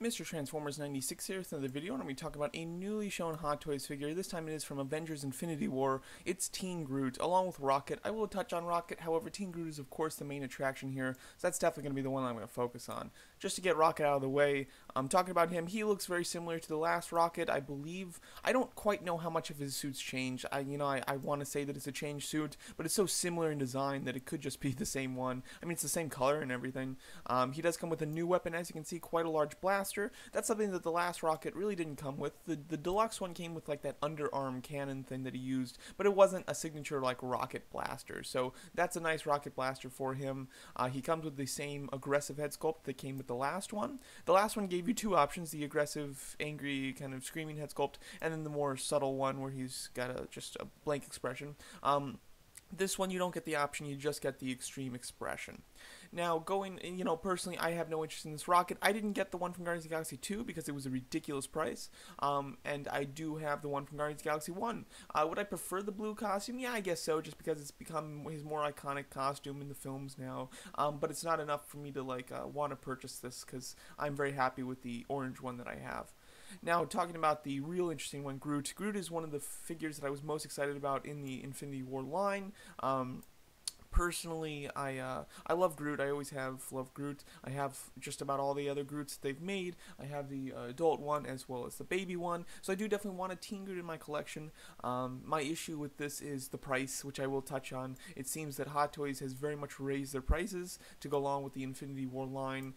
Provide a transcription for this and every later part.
Mr. Transformers 96 here with another video, and I'm going to talk about a newly shown Hot Toys figure. This time it is from Avengers Infinity War. It's Teen Groot, along with Rocket. I will touch on Rocket, however, Teen Groot is of course the main attraction here, so that's definitely going to be the one I'm going to focus on. Just to get Rocket out of the way, I'm talking about him. He looks very similar to the last Rocket, I believe. I don't quite know how much of his suit's changed. I want to say that it's a changed suit, but it's so similar in design that it could just be the same one. I mean, it's the same color and everything. He does come with a new weapon, as you can see, quite a large blaster. That's something that the last Rocket really didn't come with. The deluxe one came with like that underarm cannon thing that he used, but it wasn't a signature like rocket blaster. So that's a nice rocket blaster for him. He comes with the same aggressive head sculpt that came with the last one. The last one gave you two options: the aggressive, angry, kind of screaming head sculpt, and then the more subtle one where he's got just a blank expression. This one, you don't get the option, you just get the extreme expression. Now, personally, I have no interest in this Rocket. I didn't get the one from Guardians of the Galaxy 2 because it was a ridiculous price, and I do have the one from Guardians of the Galaxy 1. Would I prefer the blue costume? Yeah, I guess so, just because it's become his more iconic costume in the films now, but it's not enough for me to, want to purchase this, because I'm very happy with the orange one that I have. Now, talking about the real interesting one, Groot. Groot is one of the figures that I was most excited about in the Infinity War line. Personally, I love Groot. I always have loved Groot. I have just about all the other Groots they've made. I have the adult one as well as the baby one. So I do definitely want a Teen Groot in my collection. My issue with this is the price, which I will touch on. It seems that Hot Toys has very much raised their prices to go along with the Infinity War line.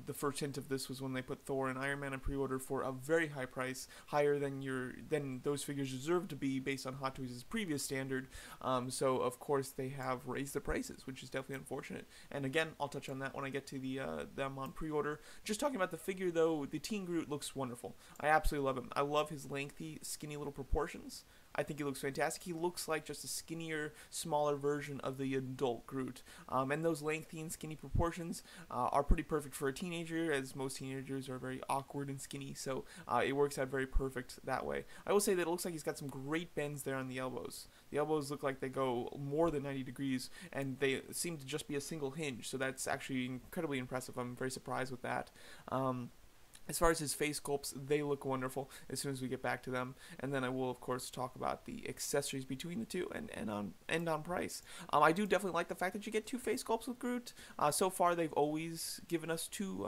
The first hint of this was when they put Thor and Iron Man on pre-order for a very high price, higher than those figures deserve to be based on Hot Toys' previous standard. So of course they have raised the prices, which is definitely unfortunate. And again, I'll touch on that when I get to them on pre-order. Just talking about the figure though, the Teen Groot looks wonderful. I absolutely love him. I love his lengthy, skinny little proportions. I think he looks fantastic. He looks like just a skinnier, smaller version of the adult Groot. And those lengthy and skinny proportions are pretty perfect for a teenager, as most teenagers are very awkward and skinny, so it works out very perfect that way. I will say that it looks like he's got some great bends there on the elbows. The elbows look like they go more than 90 degrees, and they seem to just be a single hinge, so that's actually incredibly impressive. I'm very surprised with that. As far as his face sculpts, they look wonderful as soon as we get back to them. And then I will, of course, talk about the accessories between the two and on price. I do definitely like the fact that you get two face sculpts with Groot. So far, they've always given us two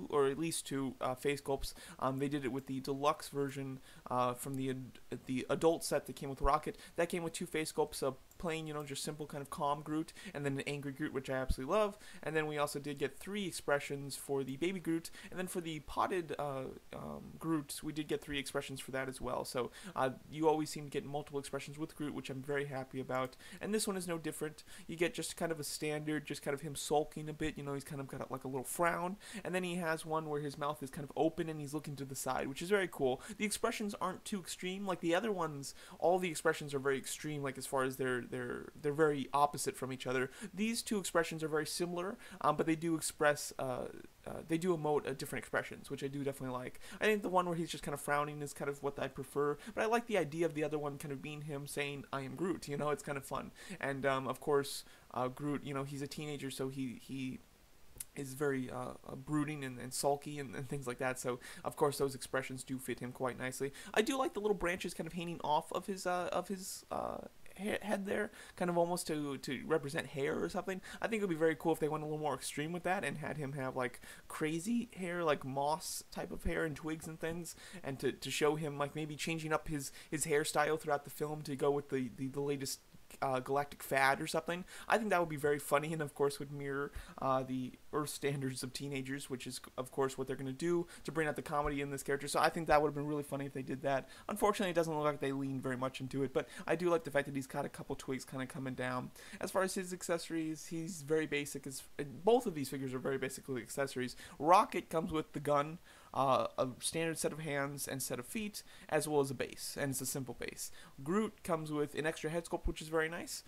or at least two face sculpts. They did it with the deluxe version from the adult set that came with Rocket. That came with two face sculpts, plain, just simple kind of calm Groot, and then an angry Groot, which I absolutely love. And then we also did get three expressions for the baby Groot, and then for the potted Groot, we did get three expressions for that as well. So you always seem to get multiple expressions with Groot, which I'm very happy about. And this one is no different. You get just kind of a standard, just kind of him sulking a bit. He's kind of got like a little frown, and then he has one where his mouth is kind of open and he's looking to the side, which is very cool. The expressions aren't too extreme like the other ones. All the expressions are very extreme, like as far as they're very opposite from each other. These two expressions are very similar, but they do express they do emote different expressions, which I do definitely like. I think the one where he's just kind of frowning is kind of what I prefer, but I like the idea of the other one kind of being him saying, "I am Groot." It's kind of fun. And of course, Groot, he's a teenager, so he is very brooding and sulky and things like that. So of course those expressions do fit him quite nicely. I do like the little branches kind of hanging off of his head there, kind of almost to represent hair or something. I think it would be very cool if they went a little more extreme with that and had him have like crazy hair, like moss type of hair and twigs and things, and to show him like maybe changing up his hairstyle throughout the film to go with the latest galactic fad or something. I think that would be very funny, and of course would mirror the Earth standards of teenagers, which is of course what they're going to do to bring out the comedy in this character. So I think that would have been really funny if they did that. Unfortunately, it doesn't look like they leaned very much into it, but I do like the fact that he's got a couple twigs kind of coming down. As far as his accessories, he's very basic. Both of these figures are very basically accessories. Rocket comes with the gun, a standard set of hands and set of feet, as well as a base, and it's a simple base. Groot comes with an extra head sculpt, which is very nice.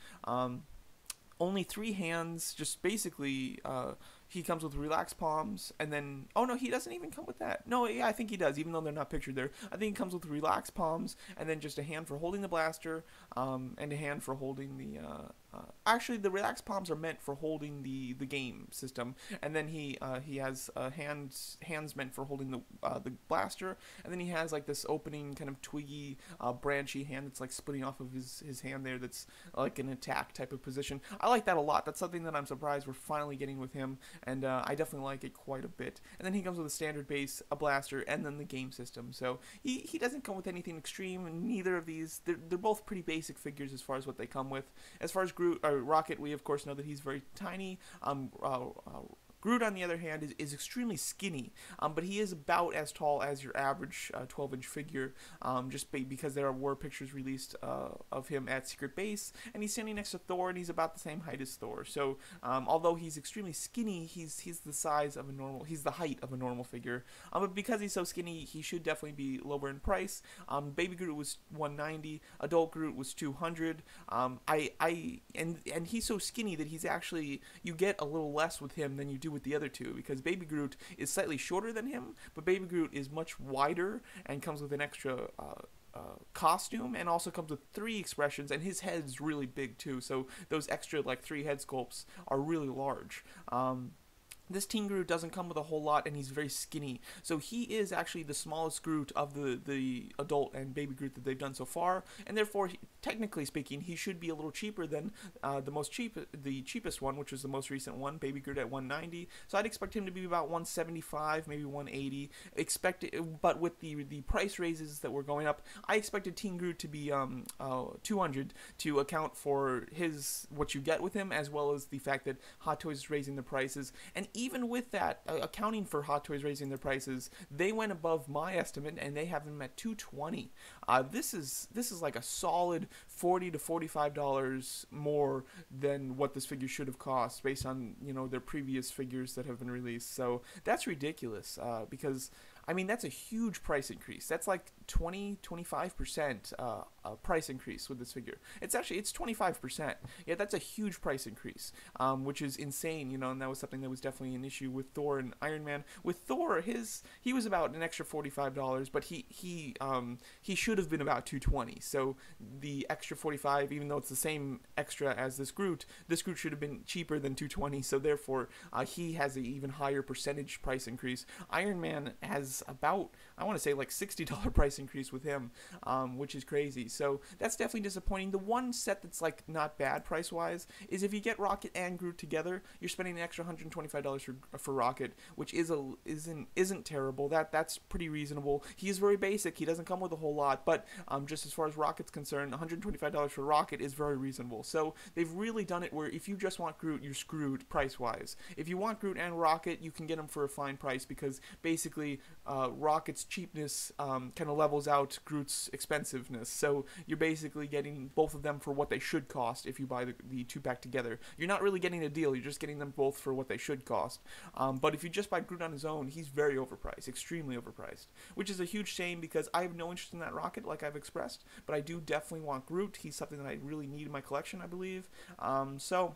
Only 3 hands, just basically, he comes with relaxed palms, and then, oh no, he doesn't even come with that. No, yeah, I think he does, even though they're not pictured there. I think he comes with relaxed palms, and then just a hand for holding the blaster, and a hand for holding actually, the relax palms are meant for holding the game system, and then he has hands meant for holding the blaster, and then he has like this opening kind of twiggy, branchy hand that's like splitting off of his hand there. That's like an attack type of position. I like that a lot. That's something that I'm surprised we're finally getting with him, and I definitely like it quite a bit. And then he comes with a standard base, a blaster, and then the game system. So he doesn't come with anything extreme. Neither of these, they're both pretty basic figures as far as what they come with. As far as Groot or Rocket, we of course know that he's very tiny. Groot, on the other hand, is extremely skinny, but he is about as tall as your average 12-inch figure, just because there were pictures released of him at Secret Base, and he's standing next to Thor, and he's about the same height as Thor. So, although he's extremely skinny, he's the size of a normal, he's the height of a normal figure. But because he's so skinny, he should definitely be lower in price. Baby Groot was $190, adult Groot was $200. And he's so skinny that he's actually, you get a little less with him than you do with the other two, because Baby Groot is slightly shorter than him, but Baby Groot is much wider and comes with an extra costume, and also comes with 3 expressions, and his head's really big too, so those extra like 3 head sculpts are really large. This Teen Groot doesn't come with a whole lot, and he's very skinny. So he is actually the smallest Groot of the adult and Baby Groot that they've done so far, and therefore, technically speaking, he should be a little cheaper than the cheapest one, which was the most recent one, Baby Groot at $190. So I'd expect him to be about $175, maybe $180. But with the price raises that were going up, I expected Teen Groot to be $200 to account for what you get with him, as well as the fact that Hot Toys is raising the prices. And even with that, accounting for Hot Toys raising their prices, they went above my estimate, and they have them at $220. This is like a solid $40 to $45 more than what this figure should have cost, based on their previous figures that have been released. So that's ridiculous, because I mean, that's a huge price increase. That's like 25% price increase with this figure. It's 25%. Yeah, that's a huge price increase, which is insane, and that was something that was definitely an issue with Thor and Iron Man. With Thor, he was about an extra $45, but he should have been about $220. So the extra $45, even though it's the same extra as this Groot should have been cheaper than $220. So therefore, he has an even higher percentage price increase. Iron Man has about, I want to say, like $60 price increase with him, which is crazy. So that's definitely disappointing. The one set that's like not bad price wise is if you get Rocket and Groot together, you're spending an extra $125 for Rocket, which isn't terrible. That's pretty reasonable. He is very basic. He doesn't come with a whole lot, but just as far as Rocket's concerned, $125 for Rocket is very reasonable. So they've really done it where if you just want Groot, you're screwed price wise. If you want Groot and Rocket, you can get them for a fine price, because basically Rocket's cheapness kind of levels out Groot's expensiveness. So you're basically getting both of them for what they should cost if you buy the 2-pack together. You're not really getting a deal, you're just getting them both for what they should cost. But if you just buy Groot on his own, he's very overpriced, extremely overpriced, which is a huge shame, because I have no interest in that Rocket, like I've expressed, but I do definitely want Groot. He's something that I really need in my collection, I believe. So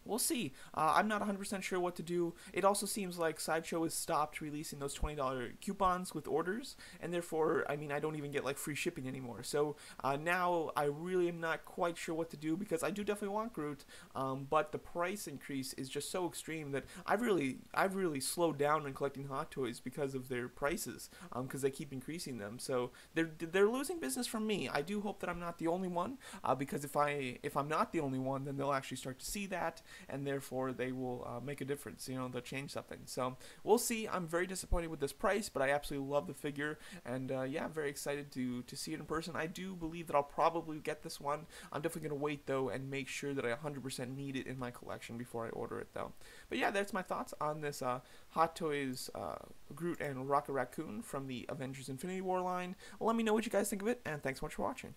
we'll see. I'm not 100% sure what to do. It also seems like Sideshow has stopped releasing those $20 coupons with orders, and therefore, I mean, I don't even get like free shipping anymore. So now I really am not quite sure what to do, because I do definitely want Groot, but the price increase is just so extreme that I've really slowed down on collecting Hot Toys because of their prices, because they keep increasing them. So they're losing business from me. I do hope that I'm not the only one, because if I'm not the only one, then they'll actually start to see that, and therefore they will make a difference. They'll change something. So we'll see. I'm very disappointed with this price, but I absolutely love the figure, and yeah, I'm very excited to see it in person. I do believe that I'll probably get this one. I'm definitely going to wait though and make sure that I 100% need it in my collection before I order it though. But yeah, that's my thoughts on this Hot Toys Groot and Rocket Raccoon from the Avengers Infinity War line. Let me know what you guys think of it, and thanks so much for watching.